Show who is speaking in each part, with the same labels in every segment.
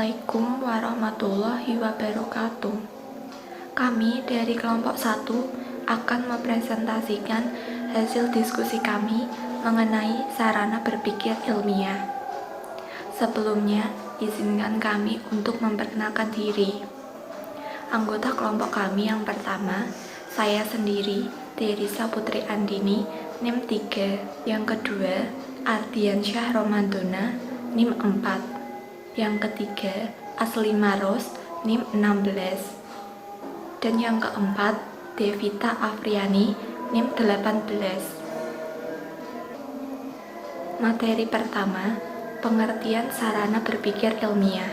Speaker 1: Assalamualaikum warahmatullahi wabarakatuh. Kami dari kelompok 1 akan mempresentasikan hasil diskusi kami mengenai sarana berpikir ilmiah. Sebelumnya, izinkan kami untuk memperkenalkan diri. Anggota kelompok kami yang pertama, saya sendiri, Teresa Putri Andini, NIM 3. Yang kedua, Ardiansyah Romadona, NIM 4. Yang ketiga, Aslima Ros, NIM 16. Dan yang keempat, Devita Afriani, NIM 18. Materi pertama, pengertian sarana berpikir ilmiah.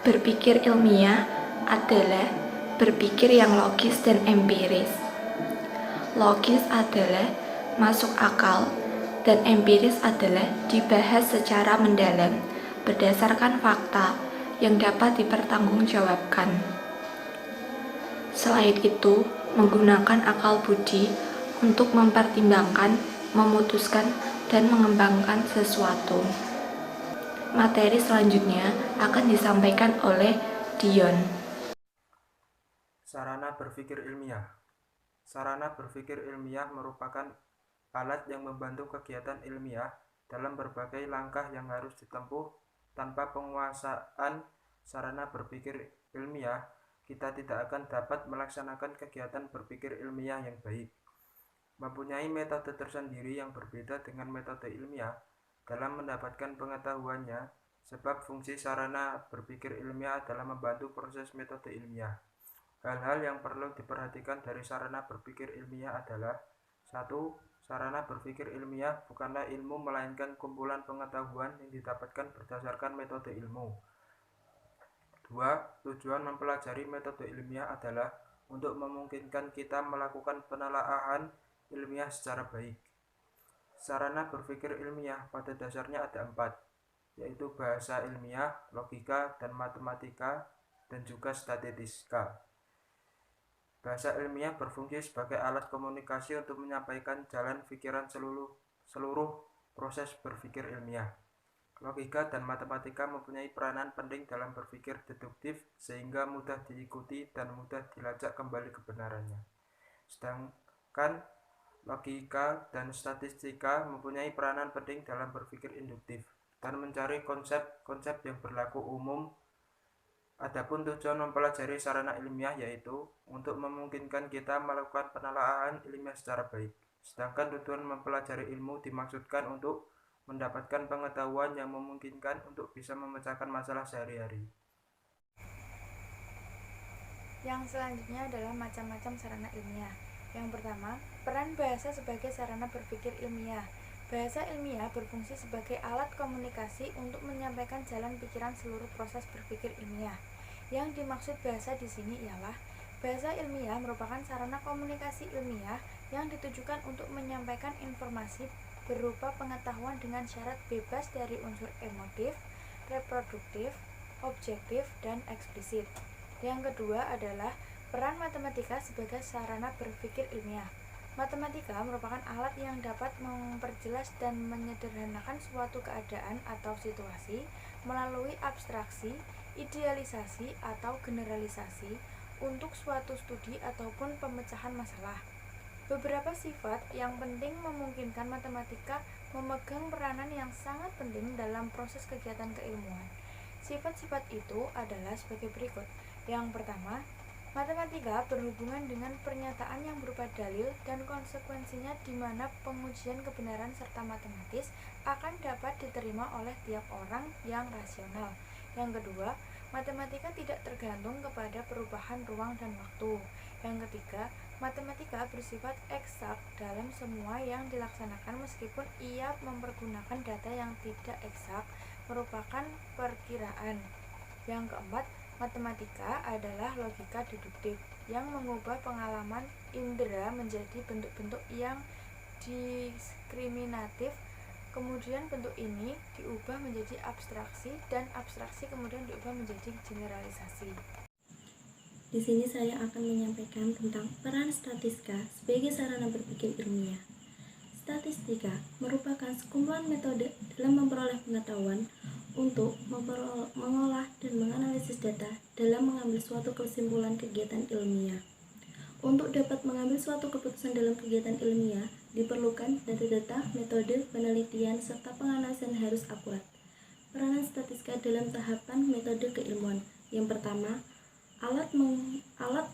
Speaker 1: Berpikir ilmiah adalah berpikir yang logis dan empiris. Logis adalah masuk akal, dan empiris adalah dibahas secara mendalam berdasarkan fakta yang dapat dipertanggungjawabkan. Selain itu, menggunakan akal budi untuk mempertimbangkan, memutuskan, dan mengembangkan sesuatu. Materi selanjutnya akan disampaikan oleh Dion.
Speaker 2: Sarana berpikir ilmiah. Sarana berpikir ilmiah merupakan alat yang membantu kegiatan ilmiah dalam berbagai langkah yang harus ditempuh. Tanpa penguasaan sarana berpikir ilmiah, kita tidak akan dapat melaksanakan kegiatan berpikir ilmiah yang baik. Mempunyai metode tersendiri yang berbeda dengan metode ilmiah dalam mendapatkan pengetahuannya, sebab fungsi sarana berpikir ilmiah adalah membantu proses metode ilmiah. Hal-hal yang perlu diperhatikan dari sarana berpikir ilmiah adalah: 1. Sarana berpikir ilmiah bukanlah ilmu, melainkan kumpulan pengetahuan yang didapatkan berdasarkan metode ilmu. 2. Tujuan mempelajari metode ilmiah adalah untuk memungkinkan kita melakukan penelaahan ilmiah secara baik. Sarana berpikir ilmiah pada dasarnya ada 4, yaitu bahasa ilmiah, logika, dan matematika, dan juga statistika. Bahasa ilmiah berfungsi sebagai alat komunikasi untuk menyampaikan jalan pikiran seluruh proses berpikir ilmiah. Logika dan matematika mempunyai peranan penting dalam berpikir deduktif, sehingga mudah diikuti dan mudah dilacak kembali kebenarannya. Sedangkan logika dan statistika mempunyai peranan penting dalam berpikir induktif dan mencari konsep-konsep yang berlaku umum. Adapun tujuan mempelajari sarana ilmiah yaitu untuk memungkinkan kita melakukan penelaahan ilmiah secara baik. Sedangkan tujuan mempelajari ilmu dimaksudkan untuk mendapatkan pengetahuan yang memungkinkan untuk bisa memecahkan masalah sehari-hari.
Speaker 3: Yang selanjutnya adalah macam-macam sarana ilmiah. Yang pertama, peran bahasa sebagai sarana berpikir ilmiah. Bahasa ilmiah berfungsi sebagai alat komunikasi untuk menyampaikan jalan pikiran seluruh proses berpikir ilmiah. Yang dimaksud bahasa di sini ialah bahasa ilmiah merupakan sarana komunikasi ilmiah yang ditujukan untuk menyampaikan informasi berupa pengetahuan dengan syarat bebas dari unsur emotif, reproduktif, objektif, dan eksplisit. Yang kedua adalah peran matematika sebagai sarana berpikir ilmiah. Matematika merupakan alat yang dapat memperjelas dan menyederhanakan suatu keadaan atau situasi melalui abstraksi, idealisasi, atau generalisasi untuk suatu studi ataupun pemecahan masalah. Beberapa sifat yang penting memungkinkan matematika memegang peranan yang sangat penting dalam proses kegiatan keilmuan. Sifat-sifat itu adalah sebagai berikut. Yang pertama, matematika berhubungan dengan pernyataan yang berupa dalil dan konsekuensinya di mana pengujian kebenaran serta matematis akan dapat diterima oleh tiap orang yang rasional. Yang kedua, matematika tidak tergantung kepada perubahan ruang dan waktu. Yang ketiga, matematika bersifat eksak dalam semua yang dilaksanakan meskipun ia mempergunakan data yang tidak eksak, merupakan perkiraan. Yang keempat, matematika adalah logika deduktif yang mengubah pengalaman indera menjadi bentuk-bentuk yang diskriminatif. Kemudian bentuk ini diubah menjadi abstraksi dan abstraksi kemudian diubah menjadi generalisasi.
Speaker 4: Di sini saya akan menyampaikan tentang peran statistika sebagai sarana berpikir ilmiah. Statistika merupakan sekumpulan metode dalam memperoleh pengetahuan untuk mengolah dan menganalisis data dalam mengambil suatu kesimpulan kegiatan ilmiah. Untuk dapat mengambil suatu keputusan dalam kegiatan ilmiah, diperlukan data, metode, penelitian, serta penganalisan harus akurat. Peranan statistika dalam tahapan metode keilmuan. Yang pertama, alat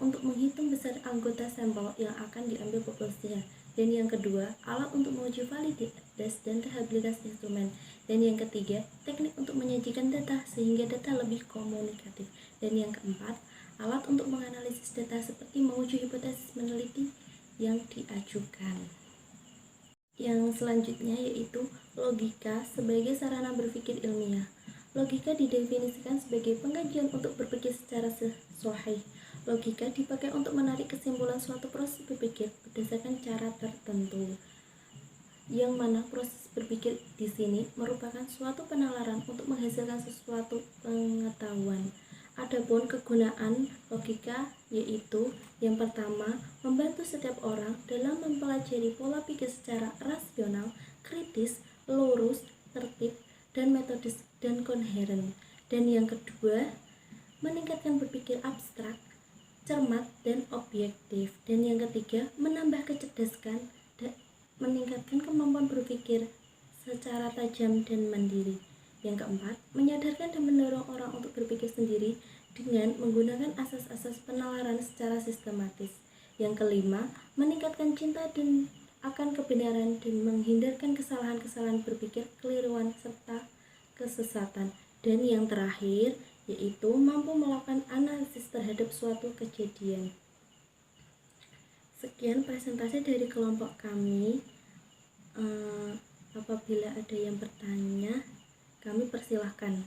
Speaker 4: untuk menghitung besar anggota sampel yang akan diambil populasinya. Dan yang kedua, alat untuk menguji validitas dan reliabilitas instrumen. Dan yang ketiga, teknik untuk menyajikan data sehingga data lebih komunikatif. Dan yang keempat, alat untuk menganalisis data seperti menguji hipotesis peneliti yang diajukan. Yang selanjutnya yaitu logika sebagai sarana berpikir ilmiah. Logika didefinisikan sebagai pengkajian untuk berpikir secara sahih. Logika dipakai untuk menarik kesimpulan suatu proses berpikir berdasarkan cara tertentu. Yang mana proses berpikir di sini merupakan suatu penalaran untuk menghasilkan sesuatu pengetahuan. Adapun kegunaan logika yaitu yang pertama, membantu setiap orang dalam mempelajari pola pikir secara rasional, kritis, lurus, tertib, dan metodis dan koheren. Dan yang kedua, meningkatkan berpikir abstrak, cermat, dan objektif. Dan yang ketiga, menambah kecerdasan dan meningkatkan kemampuan berpikir secara tajam dan mandiri. Yang keempat, menyadarkan dan mendorong orang untuk berpikir sendiri dengan menggunakan asas-asas penalaran secara sistematis. Yang kelima, meningkatkan cinta dan akan kebenaran dan menghindarkan kesalahan-kesalahan berpikir, keliruan, serta kesesatan. Dan yang terakhir, yaitu mampu melakukan analisis terhadap suatu kejadian. Sekian presentasi dari kelompok kami. Apabila ada yang bertanya, kami persilahkan.